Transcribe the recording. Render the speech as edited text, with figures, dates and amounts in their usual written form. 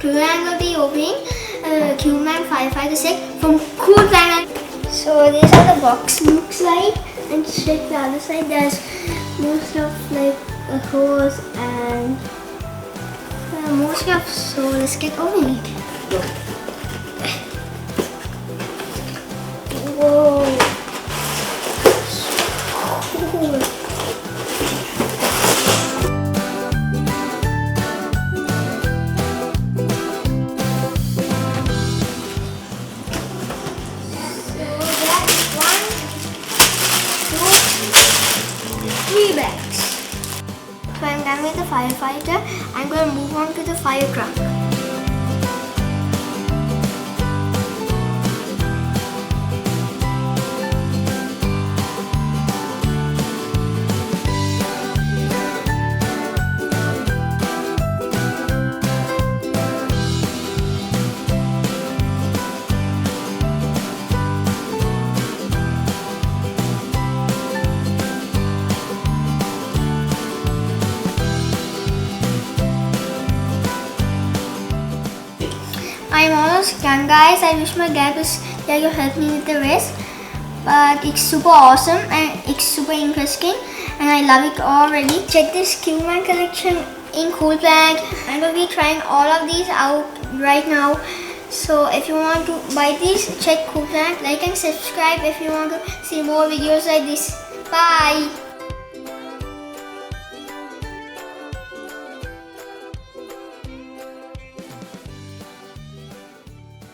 Today I'm going to be opening Qman firefighter set from coolplanet. So these are the box looks like, and check the other side. There's more stuff like a hose and more stuff. So let's get opening it. Whoa! So cool. Three bags. So I'm done with the firefighter. I'm going to move on to the fire truck. I'm almost done, guys. I wish my dad was there to help me with the rest, but it's super awesome and it's super interesting and I love it already. Check this Qman collection in coolplanet. I'm going to be trying all of these out right now. So if you want to buy these, check coolplanet, like and subscribe if you want to see more videos like this. Bye!